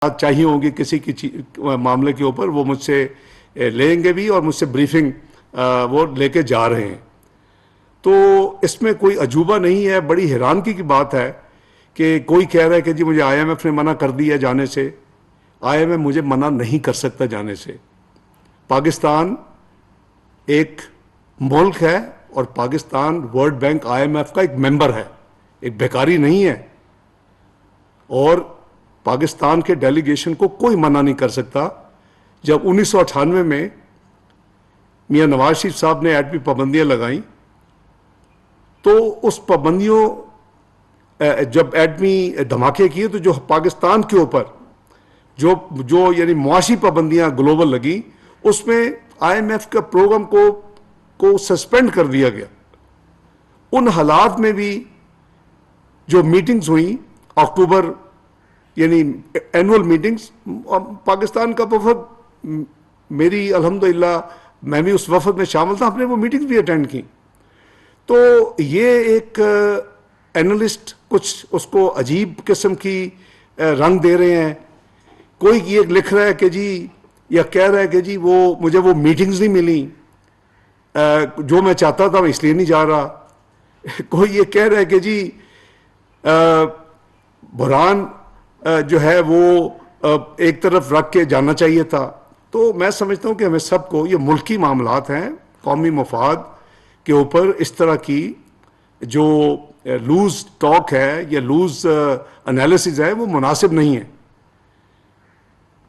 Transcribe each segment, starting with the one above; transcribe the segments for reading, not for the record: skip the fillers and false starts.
چاہیے ہوگی کسی کی معاملے کے اوپر، وہ مجھ سے لیں گے بھی اور مجھ سے بریفنگ وہ لے کے جا رہے ہیں. تو اس میں کوئی عجوبہ نہیں ہے. بڑی حیرانگی کی بات ہے کہ کوئی کہہ رہا ہے کہ جی مجھے آئی ایم ایف نے منع کر دیا جانے سے. آئی ایم ایف مجھے منع نہیں کر سکتا جانے سے. پاکستان ایک ملک ہے اور Pakistan world bank I M F کا ایک ممبر ہے، ایک بیکاری نہیں ہے. اور پاکستان کے ڈیلیگیشن کو کوئی منع نہیں کر سکتا. جب 1998 میں میاں نواز شریف صاحب نے ایٹمی پابندیاں لگائیں تو اس پابندیوں جب ایٹمی دھماکے کیے تو جو پاکستان کے اوپر جو یعنی معاشی پابندیاں گلوبل لگی، اس میں آئی ایم ایف کا پروگرام کو سسپینڈ کر دیا گیا. ان حالات میں بھی جو میٹنگز ہوئیں اکتوبر یعنی اینول میٹنگز، پاکستان کا وفد، میری الحمدللہ میں بھی اس وفد میں شامل تھا، ہم نے وہ میٹنگز بھی اٹینڈ کی. تو یہ ایک اینالسٹ کچھ اس کو عجیب قسم کی رنگ دے رہے ہیں. کوئی یہ لکھ رہا ہے کہ جی یا کہہ رہا ہے کہ جی مجھے وہ میٹنگز نہیں ملی، جو میں چاہتا تھا میں اس لیے نہیں جا رہا. کوئی یہ کہہ رہا ہے کہ جی بحران جو ہے وہ ایک طرف رکھ کے جانا چاہیے تھا. تو میں سمجھتا ہوں کہ ہمیں سب کو، یہ ملکی معاملات ہیں، قومی مفاد کے اوپر اس طرح کی جو لوز ٹاک ہے یا لوز انالیسز ہے وہ مناسب نہیں ہے.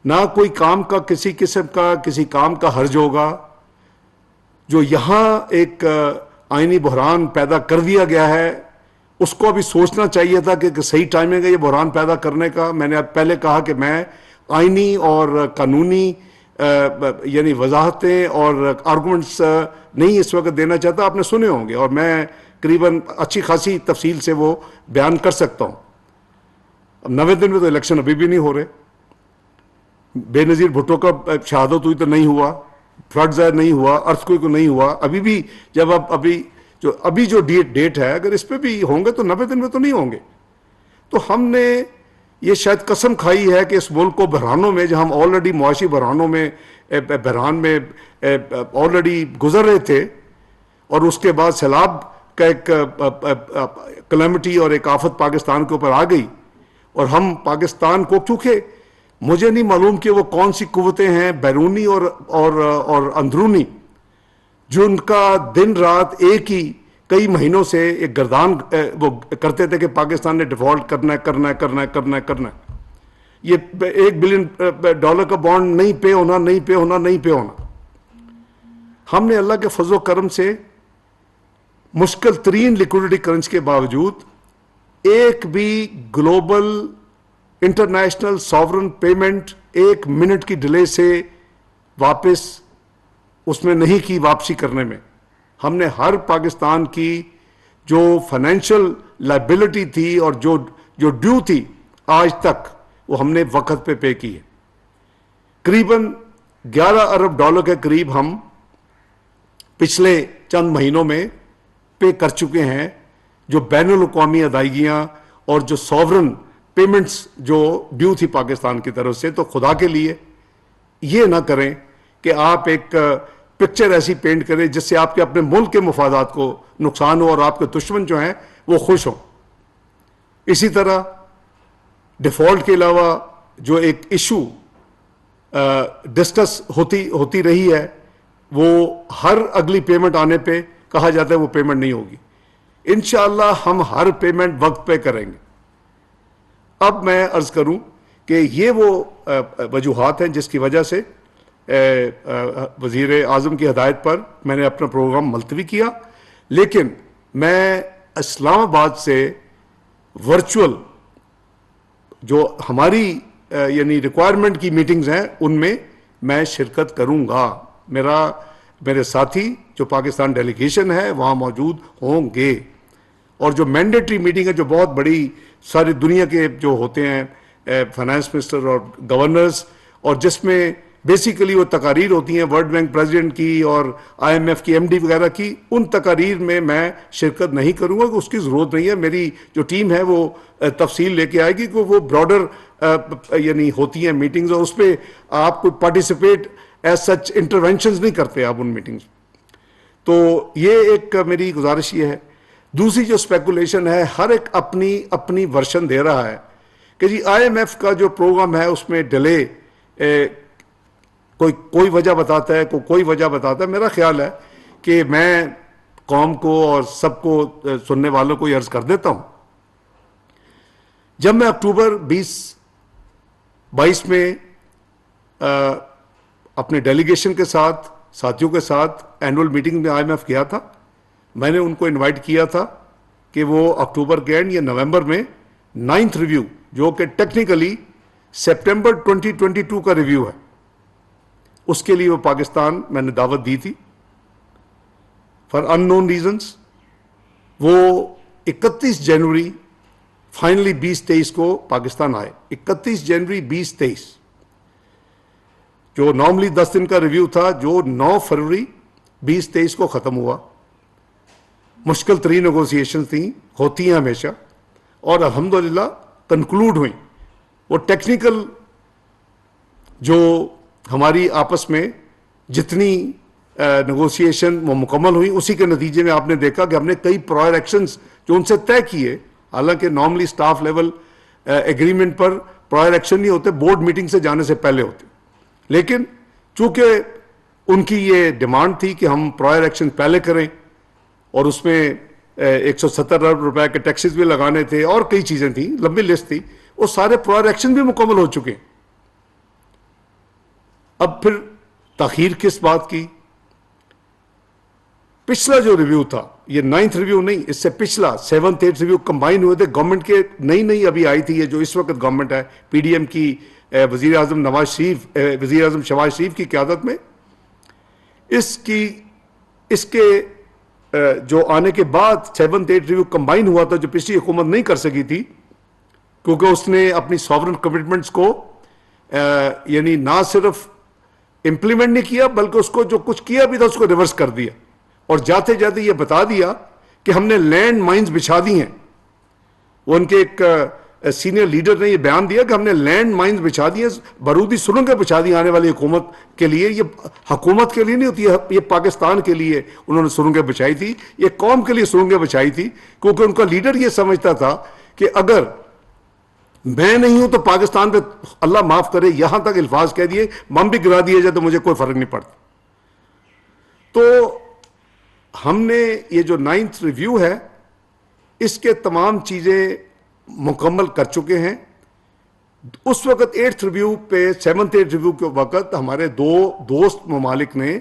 نہ کوئی کام کا کسی قسم کا کسی کام کا حرج ہوگا. جو یہاں ایک آئینی بحران پیدا کر دیا گیا ہے اس کو ابھی سوچنا چاہیے تھا کہ صحیح ٹائمنگ ہے یہ بحران پیدا کرنے کا. میں نے اب پہلے کہا کہ میں آئینی اور قانونی یعنی وضاحتیں اور آرگومنٹس نہیں اس وقت دینا چاہتا. آپ نے سنے ہوں گے اور میں قریباً اچھی خاصی تفصیل سے وہ بیان کر سکتا ہوں. اب 90 دن میں تو الیکشن ابھی بھی نہیں ہو رہے. بے نظیر بھٹو کا شہادت ہوئی تو نہیں ہوا، فلڈ ظاہر نہیں ہوا، ارتھ کوئی کو نہیں ہوا. ابھی بھی جب ابھی جو ڈیٹ ہے اگر اس پہ بھی ہوں گے تو 90 دن میں تو نہیں ہوں گے. تو ہم نے یہ شاید قسم کھائی ہے کہ اس ملک کو بحرانوں میں، جہاں ہم آلریڈی معاشی بحران میں آلریڈی گزر رہے تھے اور اس کے بعد سیلاب کا ایک کلیمٹی اور ایک آفت پاکستان کے اوپر آ گئی، اور ہم پاکستان کو، کیونکہ مجھے نہیں معلوم کہ وہ کون سی قوتیں ہیں بیرونی اور اندرونی جو ان کا دن رات ایک ہی کئی مہینوں سے ایک گردان وہ کرتے تھے کہ پاکستان نے ڈیفالٹ کرنا ہے. یہ $1 بلین کا بانڈ نہیں پے ہونا. ہم نے اللہ کے فضل و کرم سے مشکل ترین لیکوڈیٹی کرنچ کے باوجود ایک بھی global international sovereign payment 1 minute کی ڈیلے سے واپس اس میں نہیں کی. واپسی کرنے میں ہم نے ہر پاکستان کی جو فائنینشیل لائبلٹی تھی اور جو ڈیو تھی آج تک وہ ہم نے وقت پہ پے کی ہے. قریباً $11 ارب کے قریب ہم پچھلے چند مہینوں میں پے کر چکے ہیں، جو بین الاقوامی ادائیگیاں اور جو ساورن پیمنٹس جو ڈیو تھی پاکستان کی طرف سے. تو خدا کے لیے یہ نہ کریں کہ آپ ایک پکچر ایسی پینٹ کریں جس سے آپ کے اپنے ملک کے مفادات کو نقصان ہو اور آپ کے دشمن جو ہیں وہ خوش ہوں. اسی طرح ڈیفالٹ کے علاوہ جو ایک ایشو ڈسکس ہوتی رہی ہے، وہ ہر اگلی پیمنٹ آنے پہ کہا جاتا ہے وہ پیمنٹ نہیں ہوگی. انشاءاللہ ہم ہر پیمنٹ وقت پہ کریں گے. اب میں عرض کروں کہ یہ وہ وجوہات ہیں جس کی وجہ سے وزیر اعظم کی ہدایت پر میں نے اپنا پروگرام ملتوی کیا. لیکن میں اسلام آباد سے ورچوئل جو ہماری یعنی ریکوائرمنٹ کی میٹنگز ہیں ان میں شرکت کروں گا. میرے ساتھی جو پاکستان ڈیلیگیشن ہے وہاں موجود ہوں گے. اور جو مینڈیٹری میٹنگ ہے جو بہت بڑی ساری دنیا کے جو ہوتے ہیں فائنانس منسٹر اور گورنرز، اور جس میں بیسیکلی وہ تقاریر ہوتی ہیں ورلڈ بینک پریزیڈنٹ کی اور آئی ایم ایف کی ایم ڈی وغیرہ کی، ان تقاریر میں شرکت نہیں کروں گا، کہ اس کی ضرورت نہیں ہے. میری جو ٹیم ہے وہ تفصیل لے کے آئے گی کہ وہ براڈر یعنی ہوتی ہیں میٹنگز، اور اس پہ آپ کوئی پارٹیسپیٹ ایز سچ انٹروینشنز نہیں کرتے آپ ان میٹنگز. تو یہ ایک میری گزارش یہ ہے. دوسری جو اسپیکولیشن ہے، ہر ایک اپنی ورشن دے رہا ہے کہ جی آئی ایم ایف کا جو پروگرام ہے اس میں ڈیلے، کوئی وجہ بتاتا ہے، کوئی وجہ بتاتا ہے. میرا خیال ہے کہ میں قوم کو اور سب کو سننے والوں کو یہ عرض کر دیتا ہوں، جب میں اکتوبر 2022 میں اپنے ڈیلیگیشن کے ساتھ، ساتھیوں کے ساتھ اینول میٹنگ میں آئی ایم ایف گیا تھا، میں نے ان کو انوائٹ کیا تھا کہ وہ اکتوبر کے اینڈ یا نومبر میں 9th ریویو، جو کہ ٹیکنیکلی سپٹمبر 2022 کا ریویو ہے، اس کے لیے وہ پاکستان میں نے دعوت دی تھی. فار ان نون ریزنس وہ 31 جنوری فائنلی 2023 کو پاکستان آئے. 31 جنوری 2023 جو نارملی 10 دن کا ریویو تھا، جو 9 فروری 2023 کو ختم ہوا. مشکل ترین نیگوسیشن تھیں، ہوتی ہیں ہمیشہ، اور الحمدللہ کنکلوڈ ہوئیں. وہ ٹیکنیکل جو ہماری آپس میں جتنی نیگوسیشن وہ مکمل ہوئی، اسی کے نتیجے میں آپ نے دیکھا کہ ہم نے کئی پرائر ایکشنز جو ان سے طے کیے، حالانکہ نارملی سٹاف لیول ایگریمنٹ پر پرائر ایکشن نہیں ہوتے، بورڈ میٹنگ سے جانے سے پہلے ہوتے، لیکن چونکہ ان کی یہ ڈیمانڈ تھی کہ ہم پرائر ایکشن پہلے کریں، اور اس میں 170 ارب روپے کے ٹیکسز بھی لگانے تھے اور کئی چیزیں تھیں، لمبی لسٹ تھی، وہ سارے پرائر ایکشن بھی مکمل ہو چکے ہیں. اب پھر تاخیر کس بات کی؟ پچھلا جو ریویو تھا، یہ 9th ریویو نہیں، اس سے پچھلا 7th 8th ریویو کمبائن ہوئے تھے. گورنمنٹ کے نئی ابھی آئی تھی، یہ جو اس وقت گورنمنٹ ہے پی ڈی ایم کی، وزیر اعظم شہباز شریف کی قیادت میں، اس کے جو آنے کے بعد 7th 8th ریویو کمبائن ہوا تھا، جو پچھلی حکومت نہیں کر سکی تھی، کیونکہ اس نے اپنی ساورن کمٹمنٹس کو یعنی نہ صرف امپلیمنٹ نہیں کیا، بلکہ اس کو جو کچھ کیا بھی تھا اس کو ریورس کر دیا، اور جاتے جاتے یہ بتا دیا کہ ہم نے لینڈ مائنز بچھا دی ہیں. وہ ان کے ایک سینئر لیڈر نے یہ بیان دیا کہ ہم نے لینڈ مائنز بچھا دی ہیں، بارودی سرنگیں بچھا دی آنے والی حکومت کے لیے. یہ حکومت کے لیے نہیں ہوتی ہے، یہ پاکستان کے لیے انہوں نے سرنگیں بچھائی تھی، یہ قوم کے لیے سرنگیں بچھائی تھی، کیونکہ ان کا لیڈر یہ سمجھتا تھا کہ اگر میں نہیں ہوں تو پاکستان پہ اللہ معاف کرے یہاں تک الفاظ کہہ دیے بم بھی گرا دیے جائے تو مجھے کوئی فرق نہیں پڑتا. تو ہم نے یہ جو 9th ریویو ہے، اس کے تمام چیزیں مکمل کر چکے ہیں. اس وقت 8th ریویو پہ 7th 8th ریویو کے وقت ہمارے دو دوست ممالک نے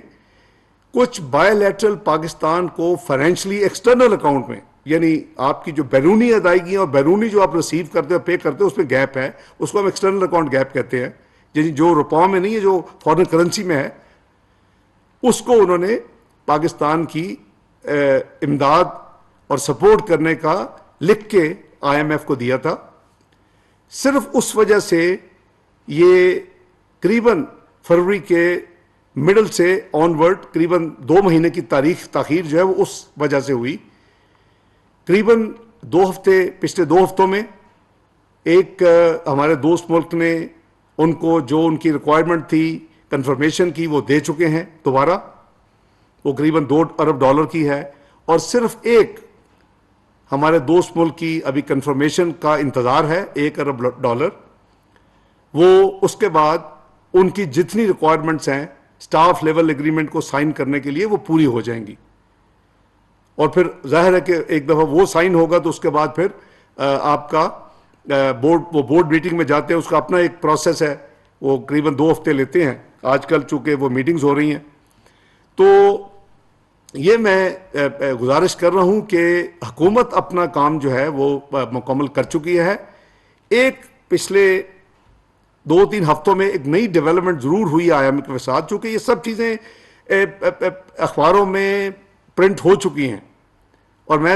کچھ بائی لیٹرل پاکستان کو فائنینشلی ایکسٹرنل اکاؤنٹ میں، یعنی آپ کی جو بیرونی ادائیگیاں اور بیرونی جو آپ ریسیو کرتے ہو پے کرتے ہو اس میں گیپ ہے، اس کو ہم ایکسٹرنل اکاؤنٹ گیپ کہتے ہیں، یعنی جو روپوں میں نہیں ہے، جو فارن کرنسی میں ہے، اس کو انہوں نے پاکستان کی امداد اور سپورٹ کرنے کا لکھ کے آئی ایم ایف کو دیا تھا. صرف اس وجہ سے یہ قریباً فروری کے مڈل سے آن ورڈ قریباً 2 مہینے کی تاخیر جو ہے وہ اس وجہ سے ہوئی. قریباً 2 ہفتے، پچھلے 2 ہفتوں میں ایک ہمارے دوست ملک نے ان کو جو ان کی ریکوائرمنٹ تھی کنفرمیشن کی وہ دے چکے ہیں دوبارہ، وہ قریباً $2 ارب کی ہے، اور صرف ایک ہمارے دوست ملک کی ابھی کنفرمیشن کا انتظار ہے $1 ارب. وہ اس کے بعد ان کی جتنی ریکوائرمنٹس ہیں سٹاف لیول ایگریمنٹ کو سائن کرنے کے لیے وہ پوری ہو جائیں گی، اور پھر ظاہر ہے کہ ایک دفعہ وہ سائن ہوگا تو اس کے بعد پھر آپ کا بورڈ میٹنگ میں جاتے ہیں، اس کا اپنا ایک پروسیس ہے، وہ قریباً 2 ہفتے لیتے ہیں آج کل، چونکہ وہ میٹنگز ہو رہی ہیں. تو یہ میں گزارش کر رہا ہوں کہ حکومت اپنا کام جو ہے وہ مکمل کر چکی ہے. ایک پچھلے 2-3 ہفتوں میں ایک نئی ڈیولپمنٹ ضرور ہوئی آئی ایم ایف کے ساتھ، چونکہ یہ سب چیزیں اخباروں میں پرنٹ ہو چکی ہیں، اور میں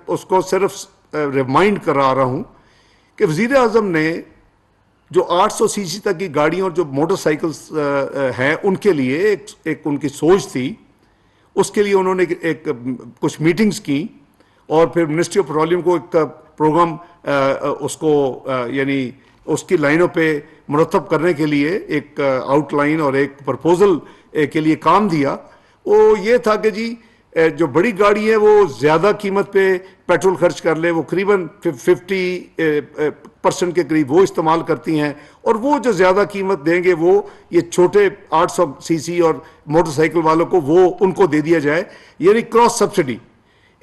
اس کو صرف ریمائنڈ کرا رہا ہوں کہ وزیر اعظم نے جو 800 سی سی تک کی گاڑیوں اور جو موٹر سائیکلز ہیں ان کے لیے ایک ان کی سوچ تھی. اس کے لیے انہوں نے ایک کچھ میٹنگز کی اور پھر منسٹری آف پیٹرولیم کو ایک پروگرام اس کو یعنی اس کی لائنوں پہ مرتب کرنے کے لیے ایک آؤٹ لائن اور ایک پرپوزل کے لیے کام دیا. وہ یہ تھا کہ جی جو بڑی گاڑی ہے وہ زیادہ قیمت پہ پیٹرول خرچ کر لے, وہ قریباً 50% کے قریب وہ استعمال کرتی ہیں, اور وہ جو زیادہ قیمت دیں گے وہ یہ چھوٹے 800 سی سی اور موٹر سائیکل والوں کو وہ ان کو دے دیا جائے, یعنی کراس سبسڈی.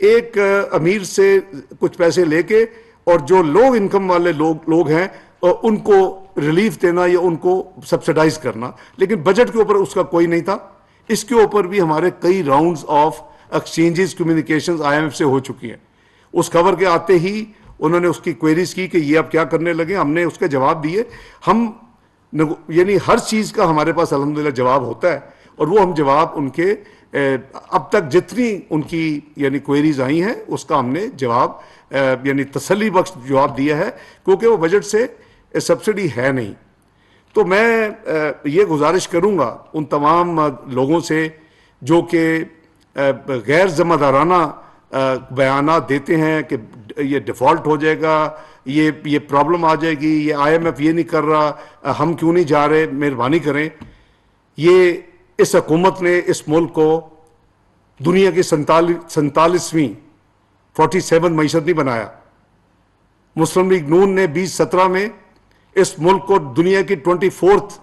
ایک امیر سے کچھ پیسے لے کے اور جو لو انکم والے لوگ ہیں ان کو ریلیف دینا یا ان کو سبسڈائز کرنا. لیکن بجٹ کے اوپر اس کا کوئی نہیں تھا. اس کے اوپر بھی ہمارے کئی rounds of exchanges communications I M F سے ہو چکی ہیں. اس خبر کے آتے ہی انہوں نے اس کی کوئریز کی کہ یہ اب کیا کرنے لگے. ہم نے اس کے جواب دیے. ہم یعنی ہر چیز کا ہمارے پاس الحمدللہ جواب ہوتا ہے, اور وہ ہم جواب ان کے اب تک جتنی ان کی یعنی کوئریز آئی ہیں اس کا ہم نے جواب یعنی تسلی بخش جواب دیا ہے, کیونکہ وہ بجٹ سے سبسڈی ہے نہیں. تو میں یہ گزارش کروں گا ان تمام لوگوں سے جو کہ غیر ذمہ دارانہ بیانات دیتے ہیں کہ یہ ڈیفالٹ ہو جائے گا, یہ پرابلم آ جائے گی, یہ آئی ایم ایف یہ نہیں کر رہا, ہم کیوں نہیں جا رہے. مہربانی کریں, یہ اس حکومت نے اس ملک کو دنیا کی 47ویں 47 معیشت نہیں بنایا. مسلم لیگ نون نے 2017 میں اس ملک کو دنیا کی 24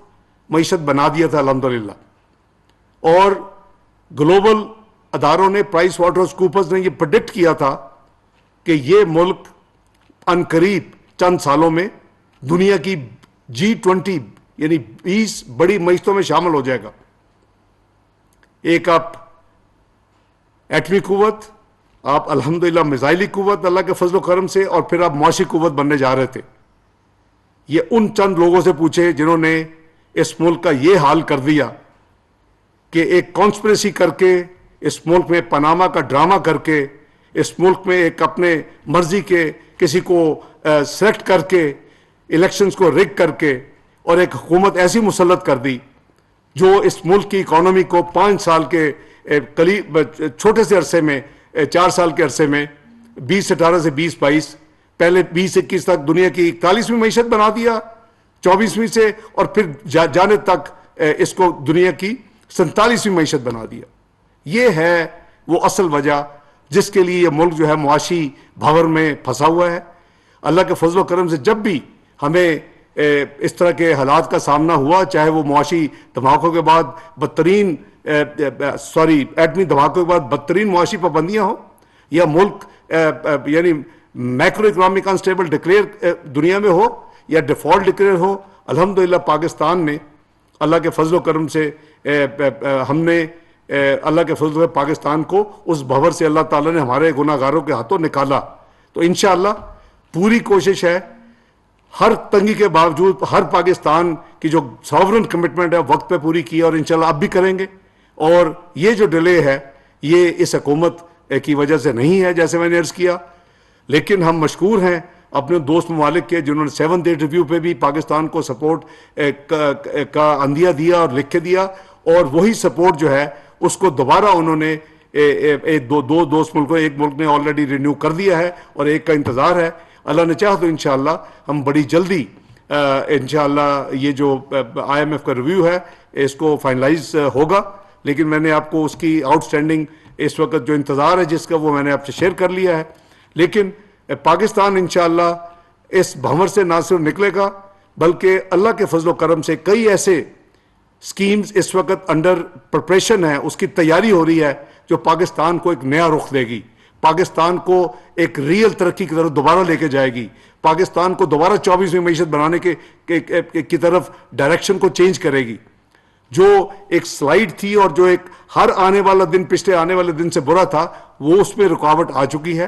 معیشت بنا دیا تھا الحمدللہ. اور گلوبل اداروں نے پرائس واٹرز کوپرز نے یہ پریڈکٹ کیا تھا کہ یہ ملک عنقریب چند سالوں میں دنیا کی G20 یعنی 20 بڑی معیشتوں میں شامل ہو جائے گا. ایک آپ ایٹمی قوت, آپ الحمدللہ میزائلی قوت اللہ کے فضل و کرم سے, اور پھر آپ معاشی قوت بننے جا رہے تھے. یہ ان چند لوگوں سے پوچھے جنہوں نے اس ملک کا یہ حال کر دیا کہ ایک کانسپریسی کر کے اس ملک میں پاناما کا ڈرامہ کر کے اس ملک میں ایک اپنے مرضی کے کسی کو سلیکٹ کر کے الیکشنز کو ریگ کر کے اور ایک حکومت ایسی مسلط کر دی جو اس ملک کی اکانومی کو 5 سال کے قریب چھوٹے سے عرصے میں 4 سال کے عرصے میں 2018 سے 2022 پہلے 2021 تک دنیا کی 41ویں معیشت بنا دیا, 24ویں سے, اور پھر جانے تک اس کو دنیا کی 47ویں معیشت بنا دیا. یہ ہے وہ اصل وجہ جس کے لیے یہ ملک جو ہے معاشی بھنور میں پھنسا ہوا ہے. اللہ کے فضل و کرم سے جب بھی ہمیں اس طرح کے حالات کا سامنا ہوا, چاہے وہ معاشی دھماکوں کے بعد بدترین ایٹمی دھماکوں کے بعد بدترین معاشی پابندیاں ہوں, یا ملک یعنی میکرو اکنامک انسٹیبل ڈکلیئر دنیا میں ہو, یا ڈیفالٹ ڈکلیئر ہو, الحمدللہ پاکستان نے اللہ کے فضل و کرم سے ہم نے اللہ کے فضل سے پاکستان کو اس بھور سے اللہ تعالیٰ نے ہمارے گناہ گاروں کے ہاتھوں نکالا. تو انشاءاللہ پوری کوشش ہے ہر تنگی کے باوجود ہر پاکستان کی جو ساورن کمٹمنٹ ہے وقت پہ پوری کی, اور انشاءاللہ اب بھی کریں گے. اور یہ جو ڈیلے ہے یہ اس حکومت کی وجہ سے نہیں ہے جیسے میں نے عرض کیا, لیکن ہم مشکور ہیں اپنے دوست ممالک کے جنہوں نے 7 ڈے ریویو پہ بھی پاکستان کو سپورٹ کا عندیہ دیا اور لکھ کے دیا, اور وہی سپورٹ جو ہے اس کو دوبارہ انہوں نے دو دوست ملکوں, ایک ملک نے آلریڈی رینیو کر دیا ہے اور ایک کا انتظار ہے. اللہ نے چاہا تو انشاءاللہ ہم بڑی جلدی انشاءاللہ یہ جو آئی ایم ایف کا ریویو ہے اس کو فائنلائز ہوگا. لیکن میں نے آپ کو اس کی آؤٹ سٹینڈنگ اس وقت جو انتظار ہے جس کا وہ میں نے آپ سے شیئر کر لیا ہے. لیکن پاکستان انشاءاللہ اس بھنور سے نہ صرف نکلے گا بلکہ اللہ کے فضل و کرم سے کئی ایسے سکیمز اس وقت انڈر پریپریشن ہے, اس کی تیاری ہو رہی ہے جو پاکستان کو ایک نیا رخ دے گی, پاکستان کو ایک ریئل ترقی کی طرف دوبارہ لے کے جائے گی, پاکستان کو دوبارہ 24ویں معیشت بنانے کی طرف ڈائریکشن کو چینج کرے گی. جو ایک سلائیڈ تھی اور جو ایک ہر آنے والا دن پچھلے آنے والے دن سے برا تھا وہ اس میں رکاوٹ آ چکی ہے,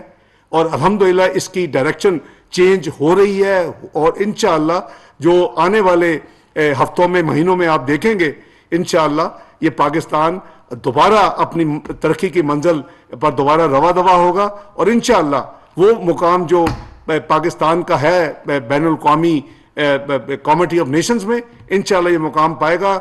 اور الحمدللہ اس کی ڈائریکشن چینج ہو رہی ہے. اور انشاءاللہ جو آنے والے ہفتوں میں مہینوں میں آپ دیکھیں گے انشاءاللہ یہ پاکستان دوبارہ اپنی ترقی کی منزل پر دوبارہ رواں دوا ہوگا, اور انشاءاللہ وہ مقام جو پاکستان کا ہے بین الاقوامی کمیٹی آف نیشنز میں انشاءاللہ یہ مقام پائے گا.